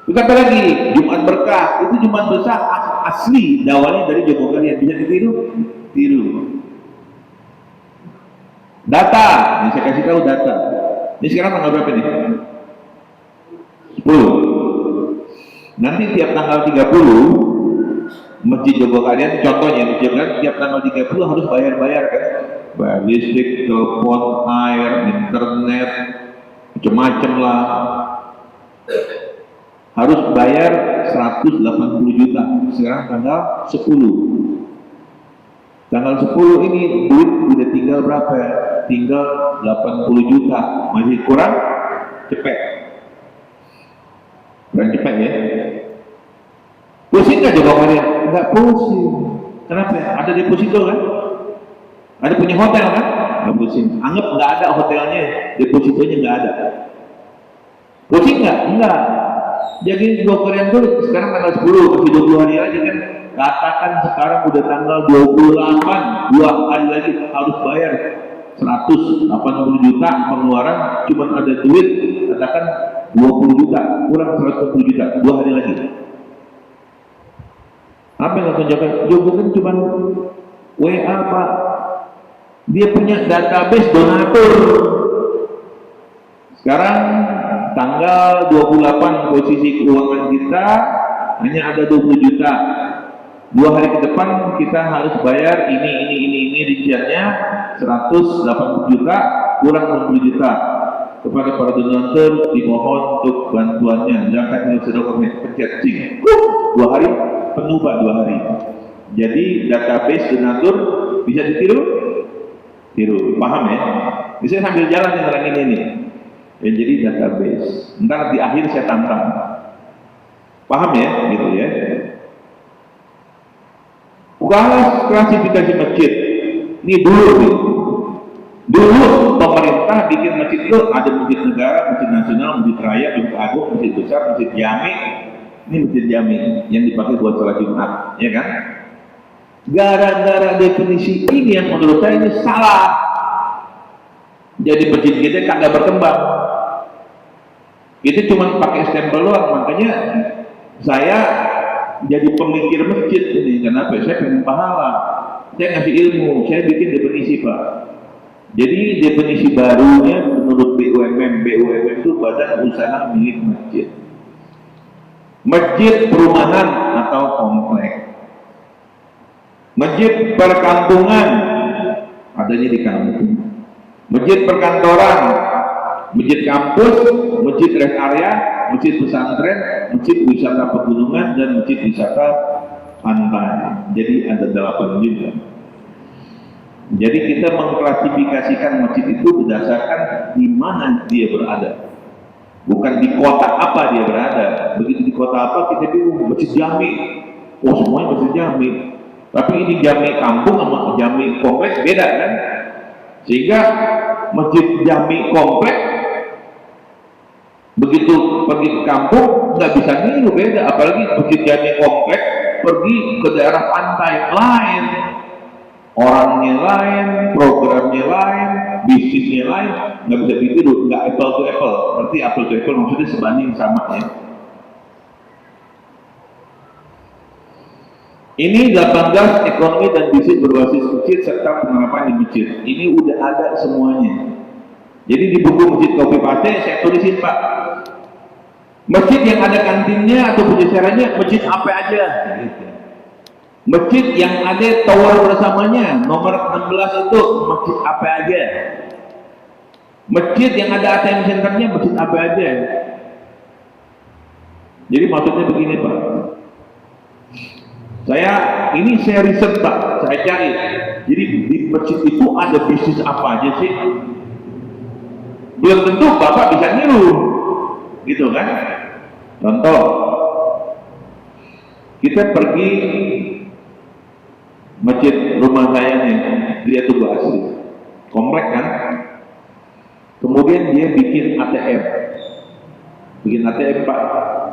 Speaker 5: Terus apa lagi? Jumat Berkah, itu Jumat besar asli dawanya dari Jogokarian, bisa ditiru? Tiru. Data, ini saya kasih tahu data. Ini sekarang tanggal berapa nih? 10. Nanti tiap tanggal 30 Masjid Jogokarian, contohnya Masjid Jogokarian tiap tanggal 30 harus bayar-bayar kan? Bayar listrik, telepon, air, internet, macam-macam lah. Harus bayar 180 juta. Sekarang tanggal 10. Tanggal 10 ini duit udah tinggal berapa? Tinggal 80 juta. Masih kurang cepet. Kurang cepet ya. Pusing nggak Jogokarian? Nggak pusing. Kenapa? Ada deposito kan? Ada punya hotel kan? Nggak pusing. Anggap nggak ada hotelnya, depositonya nggak ada. Pusing nggak? Enggak. Jadi broker tuh sekarang tanggal 10, masih 20 hari aja kan. Katakan sekarang udah tanggal 28, 2 hari lagi harus bayar 180 juta pengeluaran, cuma ada duit katakan 20 juta, kurang 120 juta, 2 hari lagi. Apa yang akan jaga? Jogo kan cuma WA Pak. Dia punya database donatur. Sekarang tanggal 28 posisi keuangan kita hanya ada 20 juta. 2 hari ke depan kita harus bayar ini rinciannya 180 juta kurang 60 juta. Kepada para donatur dimohon untuk bantuannya. Zakatnya sudah pencet cing. 2 hari penuh Pak, 2 hari. Jadi database donatur bisa ditiru? Tiru, paham ya? Bisa sambil jalan yang ini. Ya, jadi database. Ntar di akhir saya tantang. Paham ya? Gitu ya. Kalau klasifikasi masjid, ini dulu nih. Dulu pemerintah bikin masjid itu ada masjid negara, masjid nasional, masjid raya, masjid agung, masjid besar, masjid jami. Ini masjid jami yang dipakai buat sholat Jumat, ya kan? Gara-gara definisi ini yang menurut saya ini salah. Jadi masjid kita kagak berkembang. Itu cuma pakai stempel doang, makanya saya jadi pemikir masjid ini. Kenapa? Saya pengen pahala. Saya ngasih ilmu, saya bikin definisi Pak. Jadi definisi barunya menurut BUMN itu badan usaha milik masjid. Masjid perumahan atau komplek. Masjid perkampungan adanya di kampung. Masjid perkantoran, masjid kampus, masjid rest area, masjid pesantren, masjid wisata pegunungan, dan masjid wisata pantai. Jadi ada 8 juga. Jadi kita mengklasifikasikan masjid itu berdasarkan di mana dia berada, bukan di kota apa dia berada. Begitu di kota apa kita bingung, masjid jami, oh semuanya masjid jami. Tapi ini jami kampung sama jami kompleks beda kan? Sehingga masjid jami kompleks begitu pergi ke kampung nggak bisa niru, beda. Apalagi masjid jami kompleks pergi ke daerah pantai lain. Orangnya lain, programnya lain, bisnisnya lain, nggak bisa ditiru, nggak apple to apple. Berarti apple to apple maksudnya sebanding sama ya. Ini 18 ekonomi dan bisnis berbasis masjid serta penerapan di masjid. Ini udah ada semuanya. Jadi di buku Masjid Kopi Pate saya tulisin Pak, masjid yang ada kantinnya atau penyesarannya masjid apa aja. Gitu. Masjid yang ada tower bersamanya nomor 16 itu masjid apa aja. Masjid yang ada ATM centernya masjid apa aja. Jadi maksudnya begini Pak, saya riset Pak, saya cari. Jadi di masjid itu ada bisnis apa aja sih? Belum tentu Bapak bisa niru, gitu kan? Contoh, kita pergi masjid rumah saya nih, dia tuh asli, komplek kan? Kemudian dia bikin ATM Pak,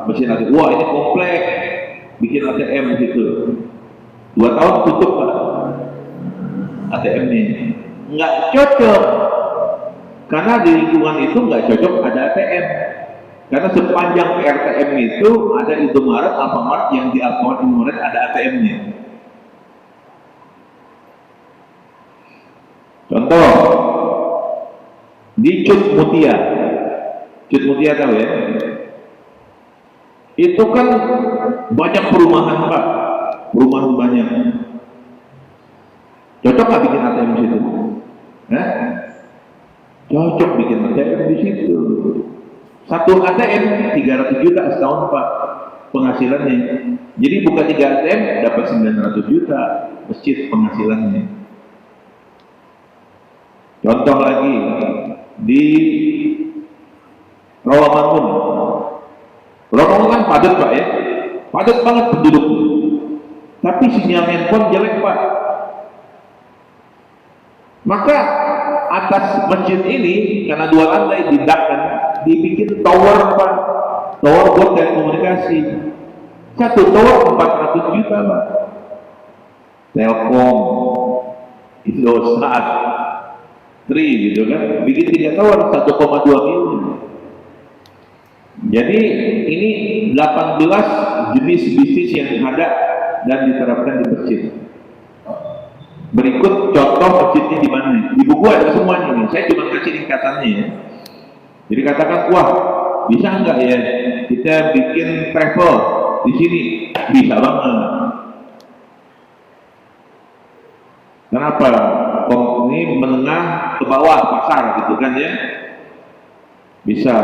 Speaker 5: mesin ATM. Wah ini komplek, bikin ATM gitu. 2 tahun tutup Pak, ATM-nya nggak cocok, karena di lingkungan itu nggak cocok ada ATM. Karena sepanjang RTM itu ada Indomaret, Alfamart, yang di Alfamart Indomaret ada ATM-nya. Contoh, di Cut Mutia tahu ya? Itu kan banyak perumahan Pak, perumahan banyak. Cocok nggak bikin ATM di situ? Cocok bikin ATM di situ. Satu ATM 300 juta setahun Pak penghasilannya. Jadi buka 3 ATM dapat 900 juta masjid penghasilannya. Contoh lagi di Rawamangun. Rawamangun kan padat Pak ya, padat banget penduduk. Tapi sinyal handphone jelek Pak. Maka atas masjid ini, karena 2 lantai didakkan, dibikin tower Pak. Tower buat telekomunikasi. 1 tower 400 juta Pak. Telkom itu saat gitu kan, bikin 3 tower 1,2 miliar. Jadi ini 18 jenis bisnis yang ada dan diterapkan di masjid. Berikut contoh masjidnya di mana. Di buku ada semuanya nih. Saya cuma kasih ringkasannya ya. Jadi katakan, wah bisa nggak ya kita bikin travel di sini? Bisa banget. Kenapa? Ini menengah ke bawah pasar gitu kan ya. Bisa.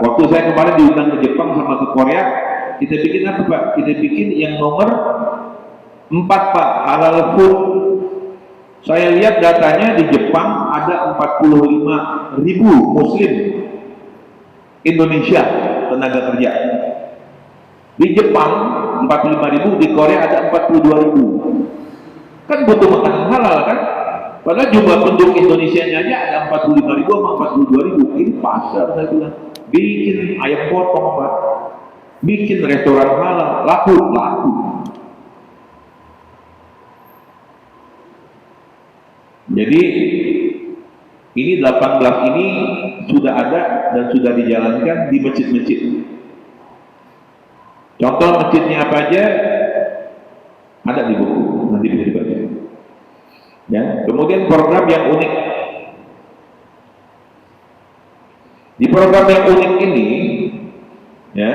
Speaker 5: Waktu saya kemarin diundang ke Jepang sama ke Korea, kita bikin apa Pak? Kita bikin yang nomor 4 Pak, halal food. Saya lihat datanya di Jepang ada 45.000 Muslim Indonesia tenaga kerja. Di Jepang 45.000, di Korea ada 42.000. Kan butuh makanan halal kan? Padahal jumlah penduduk Indonesianya aja ada 45.000 sama 42.000. Ini pasar saya bilang. Bikin ayam potong Pak, bikin restoran halal, laku. Jadi ini 18 ini sudah ada dan sudah dijalankan di masjid-masjid. Contoh masjidnya apa aja ada di buku, nanti bisa dibaca. Ya, kemudian program yang unik. Di program yang unik ini, ya,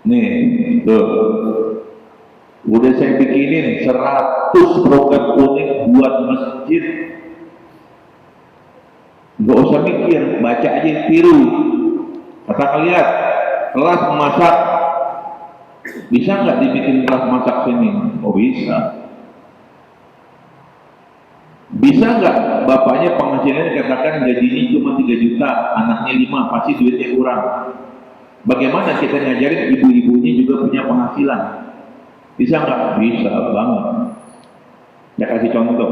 Speaker 5: nih, tuh, udah saya bikinin 100 program unik buat masjid. Gak usah mikir, baca aja, tiru. Kata lihat, kelas memasak, bisa nggak dibikin kelas masak sini? Oh bisa. Bisa nggak bapaknya penghasilannya katakan gajinya cuma 3 juta, anaknya 5, pasti duitnya kurang. Bagaimana kita ngajarin ibu-ibunya juga punya penghasilan? Bisa nggak? Bisa banget. Ya kasih contoh.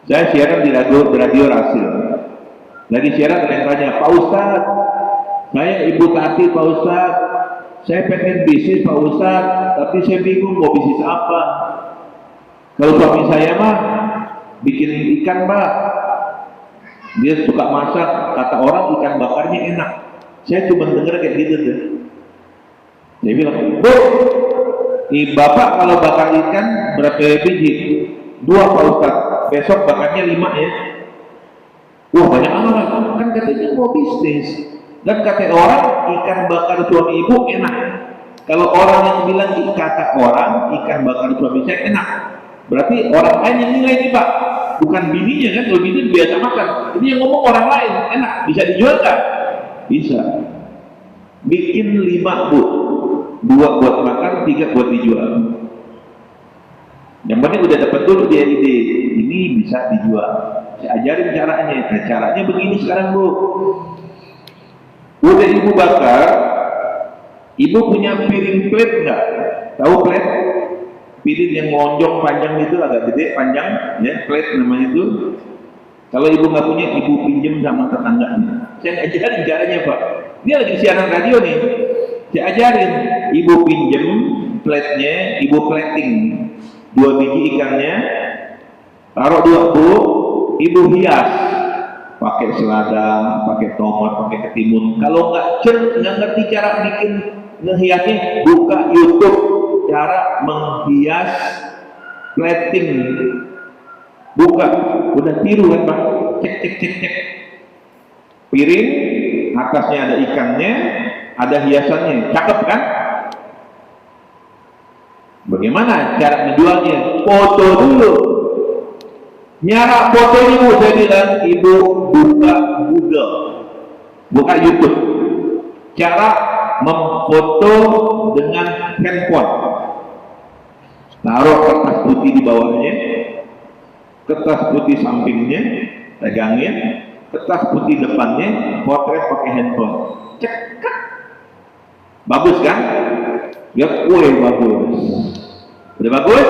Speaker 5: Saya siaran di radio Rasil. Lagi siaran ada yang tanya, Pak Ustadz, saya Ibu Tati Pak Ustadz, saya pengen bisnis Pak Ustadz, tapi saya bingung mau bisnis apa. Kalau suami saya mah bikin ikan Pak, dia suka masak, kata orang ikan bakarnya enak. Saya cuma dengar kayak gitu tuh. Dia bilang, Bu, Bapak kalau bakar ikan berapa biji? 2 Pak Ustadz, besok bakarnya 5 ya. Wah banyak amat, kan katanya mau bisnis. Dan kata orang, ikan bakar suami ibu enak. Kalau orang yang bilang, kata orang, ikan bakar suami saya enak, berarti orang lain yang nilai nih Pak, bukan bininya kan. Kalau bini biasa makan, ini yang ngomong orang lain, enak, bisa dijual nggak? Bisa. Bikin 5 Bu, 2 buat makan, 3 buat dijual. Yang penting udah dapat dulu dia ide, ini bisa dijual. Saya ajarin caranya. Nah, caranya begini sekarang Bu. Udah ibu bakar, ibu punya piring plate nggak? Tahu plate? Piring yang lonjong panjang itu, agak gede panjang, ya plate namanya itu. Kalau ibu nggak punya, ibu pinjem sama tetangganya. Saya ajarin caranya Pak. Ini lagi siaran radio nih. Saya ajarin, ibu pinjem plate-nya, ibu plating 2 biji ikannya, taruh 2 Bu, ibu hias pakai selada, pakai tomat, pakai ketimun. Kalau nggak ngerti cara bikin ngehiasnya, buka YouTube cara menghias plating. Buka, udah tiru kan Pak? Cek. Piring, atasnya ada ikannya, ada hiasannya, cakep kan? Bagaimana cara menjualnya? Foto dulu. Nyara foto ibu, saya bilang, ibu buka Google, buka YouTube. Cara memfoto dengan handphone. Taruh kertas putih di bawahnya, kertas putih sampingnya, pegangin, kertas putih depannya, potret pakai handphone. Cek, bagus kan? Dia kue bagus. Udah bagus,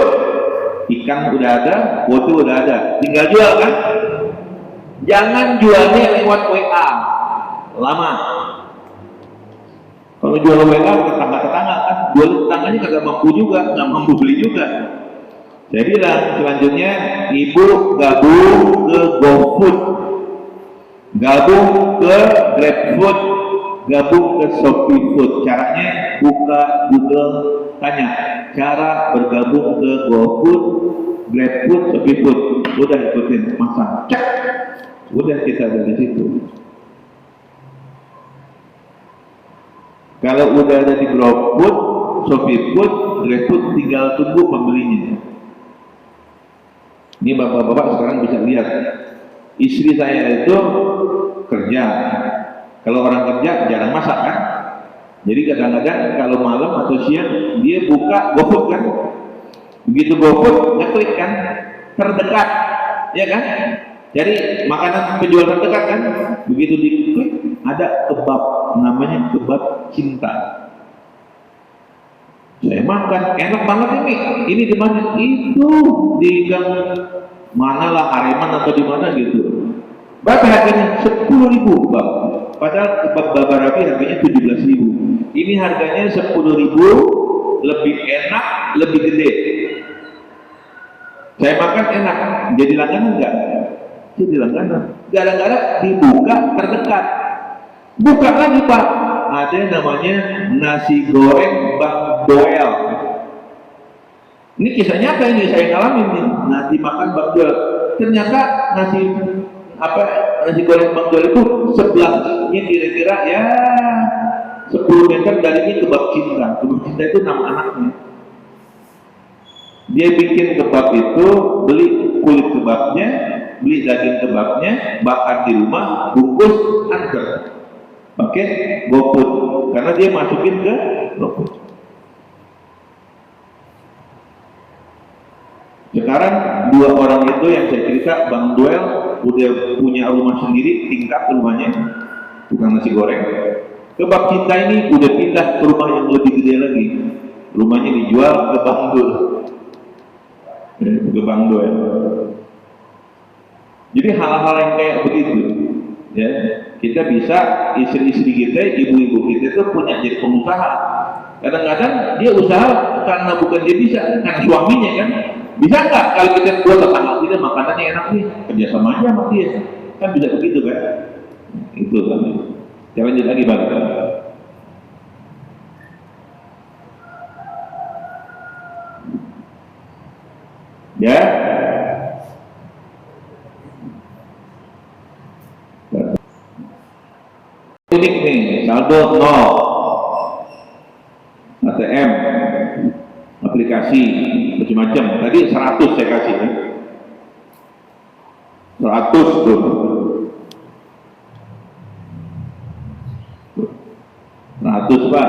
Speaker 5: ikan udah ada, foto udah ada, tinggal jual kan? Jangan jualnya lewat WA, lama. Kalau jual WA ke tetangga-tetangga kan, jual tetangganya kagak mampu juga, nggak mampu beli juga. Saya bilang selanjutnya, ibu gabung ke GoFood, gabung ke GrabFood, gabung ke Shopee Food. Caranya buka Google, tanya cara bergabung ke GoFood, GrabFood, Shopee Food. Udah ikutin, masang, cek. Udah kita dari situ. Kalau udah ada di GrabFood, Shopee Food, GrabFood, tinggal tunggu pembelinya. Ini bapak-bapak sekarang bisa lihat, istri saya itu kerja. Kalau orang kerja jarang masak kan, jadi kadang-kadang kalau malam atau siang dia buka GoFood kan, begitu GoFood ngeklik kan, terdekat, ya kan? Jadi makanan penjual terdekat kan, begitu diklik ada kebab, namanya kebab cinta. Saya makan, enak banget ini. Ini di mana? Itu di gang mana lah, Areman atau di mana gitu. Berapa harganya? 10.000 bab. Padahal kebab babarabi harganya 17.000. Ini harganya 10.000, lebih enak, lebih gede. Saya makan enak. Jadi langganan enggak? Jadi langganan. Gara-gara dibuka terdekat. Buka lagi Pak. Ada yang namanya nasi goreng Bang Doel. Ini kisahnya apa ini? Saya ngalamin nih. Nasi makan Bang Doel. Ternyata nasi goreng Bang Doel itu sebelahnya kira-kira ya 10 meter dari ini kebab cinta. Kebab cinta itu nama anaknya. Dia bikin kebab itu, beli kulit kebabnya, beli daging kebabnya, bakar di rumah, bungkus, antar. Pakai GoFood, karena dia masukin ke GoFood. Sekarang dua orang itu yang saya cerita, Bang Doel udah punya rumah sendiri, tingkat rumahnya, bukan nasi goreng. Kebab cinta ini udah pindah ke rumah yang lebih gede lagi. Rumahnya dijual ke Bang Doel. Ke Bang Doel. Jadi hal-hal yang kayak begitu, ya. Kita bisa, istri-istri kita, ibu-ibu kita itu punya jadi pengusaha. Kadang-kadang dia usaha karena bukan dia bisa, karena suaminya kan. Bisa nggak kalau kita buat tetangga kita makanannya enak nih, kerjasama aja sama dia. Kan bisa begitu kan? Itu kan. Jangan lanjut lagi Bang. Ya. Unik nih, saldo 0, ATM, aplikasi, macam-macam. Tadi 100 saya kasih ya. 100 tuh. 100 Pak.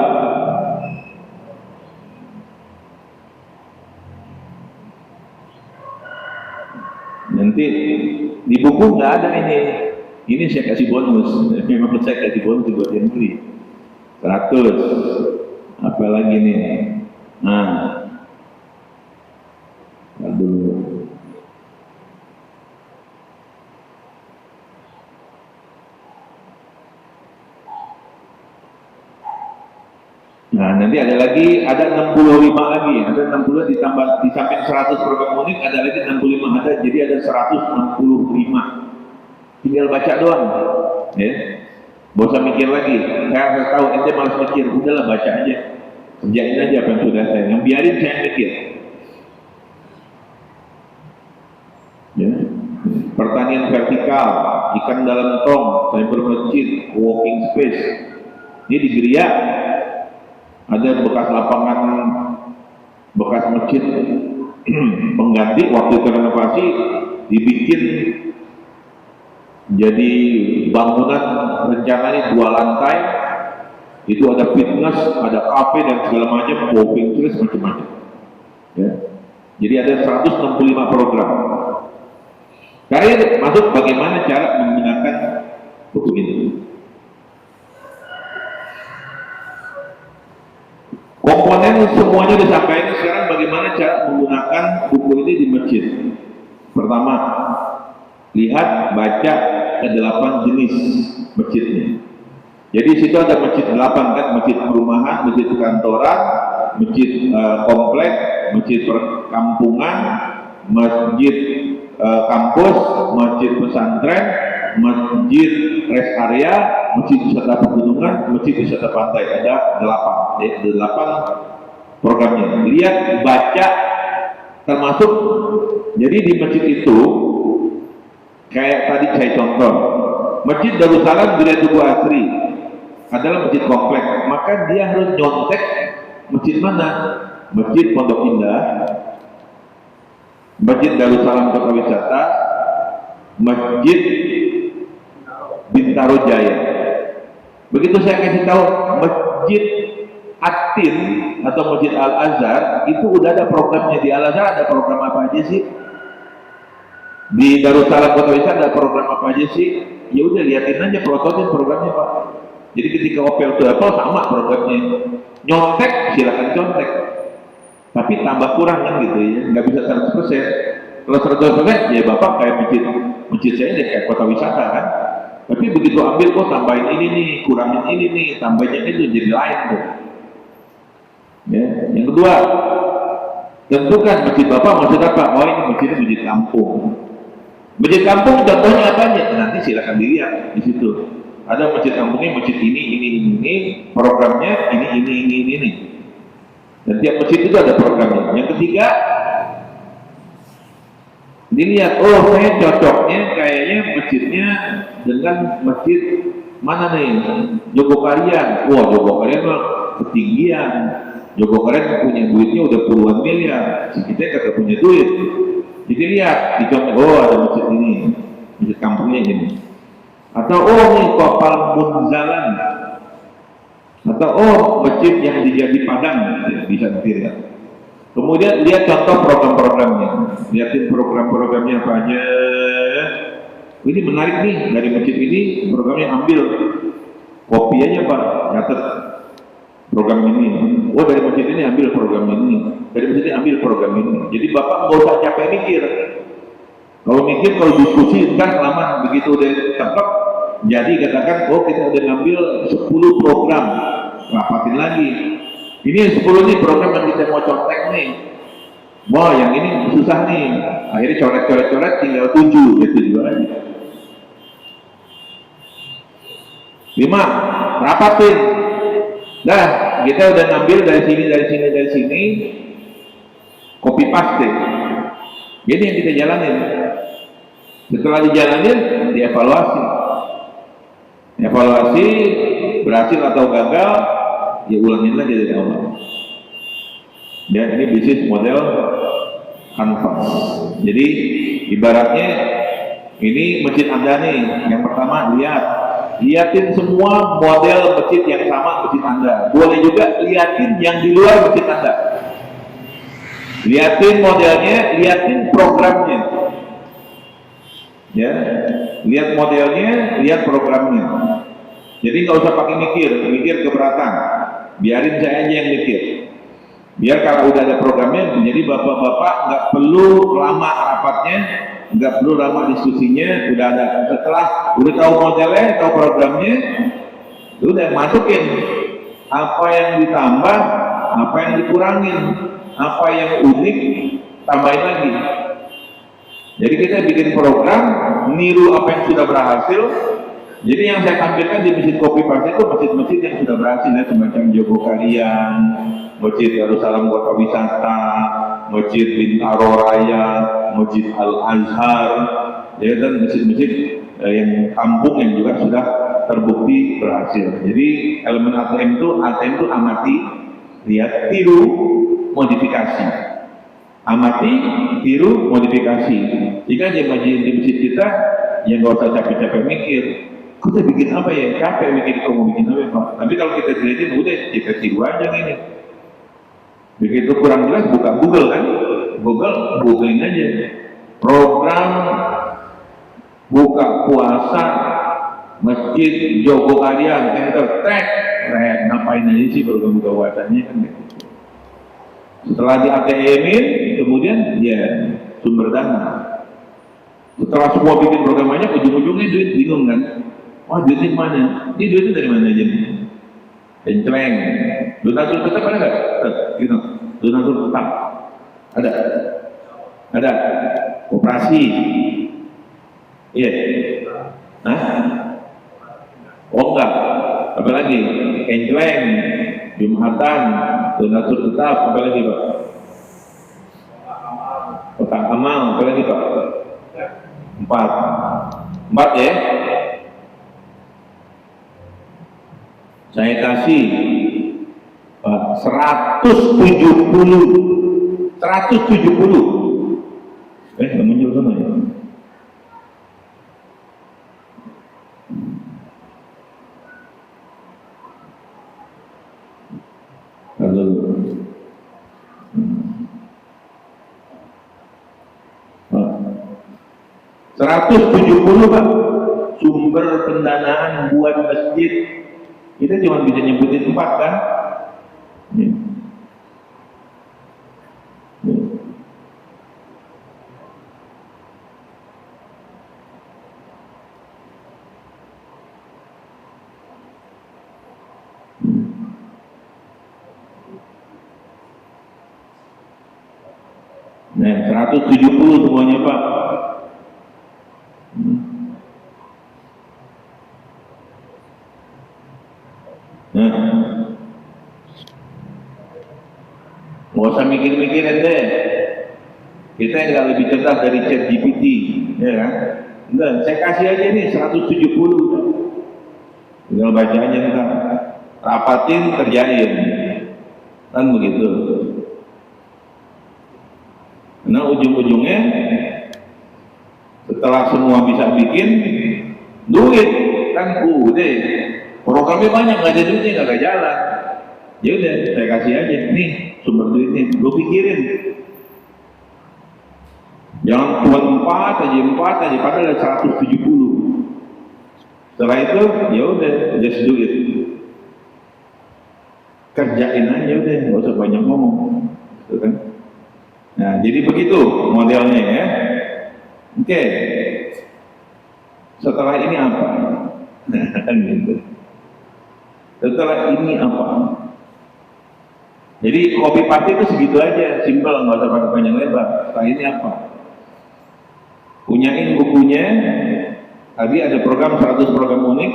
Speaker 5: Nanti di buku nggak ada ini. Ini saya kasih bonus, memang saya kasih bonus buat yang beli 100, apalagi nih, nah, dulu. Nah nanti ada lagi, ada 65 lagi, ada 60 ditambah di samping 100 program unik, ada lagi 65, ada jadi ada 165. Tinggal baca doang, ya. Gak usah mikir lagi. Saya tahu ente malas mikir, udahlah baca aja, kerjain aja apa yang sudah saya. Yang biarin saya mikir. Ya. Pertanian vertikal, ikan dalam tong, cyber masjid, walking space. Ini di Geria ada bekas lapangan, bekas masjid pengganti waktu itu renovasi dibikin. Jadi bangunan rencananya 2 lantai, itu ada fitness, ada kafe dan segala macam, walking space macam-macam. Ya. Jadi ada 165 program. Kalian masuk bagaimana cara menggunakan buku ini? Komponen semuanya disampaikan. Sekarang bagaimana cara menggunakan buku ini di masjid? Pertama, lihat, baca ke-8 jenis masjidnya. Jadi situ ada masjid 8 kan, masjid perumahan, masjid kantoran, masjid komplek, masjid perkampungan, masjid kampus, masjid pesantren, masjid rest area, masjid wisata pegunungan, masjid wisata pantai. Ada 8 programnya. Lihat, baca, termasuk jadi di masjid itu kayak tadi saya contoh, Masjid Darussalam Gereja Tugu Asri adalah masjid komplek, maka dia harus nyontek masjid mana? Masjid Pondok Indah, Masjid Darussalam Kota Wisata, Masjid Bintaro Jaya. Begitu saya kasih tahu Masjid Atin atau Masjid Al Azhar, itu udah ada programnya. Di Al Azhar ada program apa aja sih? Di Darussalam Kota Wisata ada program apa aja sih? Ya udah liatin aja prototip programnya Pak. Jadi ketika Opel itu apa sama programnya. Nyontek silakan contek. Tapi tambah kurang kan gitu ya, nggak bisa 100%. Kalau 100% ya Bapak kayak masjid saya deh kayak kota wisata kan. Tapi begitu ambil kok tambahin ini nih, kurangin ini nih, tambahin itu jadi lain tuh. Ya. Yang kedua, tentukan masjid Bapak maksud apa? Oh ini masjid kampung. Masjid kampung contohnya apa aja? Nanti silakan dilihat di situ. Ada masjid kampungnya, masjid ini, programnya ini. Dan tiap masjid itu ada programnya. Yang ketiga, dilihat, oh saya cocoknya kayaknya masjidnya dengan masjid mana nih? Jogokarian. Wah, Jogokarian mah ketinggian. Jogokarian punya duitnya udah puluhan miliar. Si kita kagak punya duit. Jadi lihat, oh ada masjid ini, masjid kampungnya ini. Atau oh nih Kopal Munzalan. Atau oh masjid yang dijadi Padang, bisa dilihat. Kemudian lihat contoh program-programnya, lihatin program-programnya apa aja. Ini menarik nih, dari masjid ini programnya ambil, kopi aja Pak, catat program ini. Oh dari masjid ini ambil program ini, dari masjid ini ambil program ini. Jadi Bapak nggak usah capek mikir. Kalau mikir, kalau diskusi kan lama, begitu udah cakep. Jadi katakan, oh kita udah ngambil 10 program, rapatin lagi. Ini 10 nih program yang kita mau contek nih. Wah yang ini susah nih. Akhirnya coret-coret tinggal 7 gitu juga lagi. 5, rapatin. Dah, kita udah ngambil dari sini, copy paste. Jadi yang kita jalanin. Setelah dijalanin, dievaluasi. Evaluasi berhasil atau gagal, ya ulangin lagi dari awal. Ya, ini bisnis model kanvas. Jadi ibaratnya ini masjid Anda nih. Yang pertama liatin semua model masjid yang sama masjid Anda. Boleh juga liatin yang di luar masjid Anda. Liatin modelnya, liatin programnya. Ya, lihat modelnya, lihat programnya. Jadi nggak usah pakai mikir keberatan. Biarin saya aja yang mikir. Biar kalau udah ada programnya, jadi bapak-bapak nggak perlu lama rapatnya, nggak perlu lama diskusinya. Udah ada, setelah udah tahu modelnya, tahu programnya, udah masukin apa yang ditambah, apa yang dikurangin, apa yang unik, tambahin lagi. Jadi kita bikin program niru apa yang sudah berhasil. Jadi yang saya tampilkan di masjid kopi paste itu masjid-masjid yang sudah berhasil ya, semacam Jogokarian, Masjid Darussalam Kota Wisata, Masjid Bintaro Raya, Masjid Al Azhar, ya, dan masjid-masjid yang kampung yang juga sudah terbukti berhasil. Jadi elemen ATM itu amati, lihat, tiru, modifikasi. Amati, tiru, modifikasi. Jika di masjid kita yang nggak usah capek-capek mikir, kita bikin apa ya? Capek mikir kamu bikin apa Pak? Tapi kalau kita jelasin, udah kita tiru aja ini. Begitu kurang jelas, buka Google kan? Googling aja. Program buka puasa Masjid Jogokarian, enter, ngapain aja sih program buka puasanya kan? Setelah di ATM-in, kemudian ya sumber dana. Setelah semua bikin program banyak, ujung-ujungnya duit bingung kan? Wah, duitnya mana? Ini duitnya dari mana aja nih? Encleng. Donatur tetap ada nggak? Gitu. Donatur tetap ada. Ada. Koperasi. Iya. Hah? Oh enggak. Apalagi? Encleng. Jumatan. Donatur tetap. Apalagi Pak? Kotak amal. Apalagi Pak? 4 ya. Saya kasih 170. Nggak muncul sama ya? Halo. 170 Pak, sumber pendanaan buat masjid. Kita cuma bisa nyebutin 4 kan? Ya. Ya. Nah, 170 semuanya Pak. Nah, nggak usah mikir-mikirin deh. Kita nggak lebih cerdas dari ChatGPT, ya kan? Enggak, saya kasih aja nih 170. Tinggal baca aja ntar, rapatin, kerjain, kan begitu. Nah ujung-ujungnya setelah semua bisa bikin duit kan udah programnya banyak, nggak ada duitnya, nggak jalan. Ya udah saya kasih aja nih sumber duitnya, lo pikirin, jangan cuma 4 aja padahal ada 170. Setelah itu ya udah just do it, kerjain aja udah, nggak usah banyak ngomong, gitu kan. Nah jadi begitu modelnya ya. Oke. Setelah ini apa? Kan gitu. Setelah ini apa? Jadi copy paste itu segitu aja, simple, nggak usah pakai panjang lebar. Setelah ini apa? Punyain bukunya. Tadi ada program 100 program unik.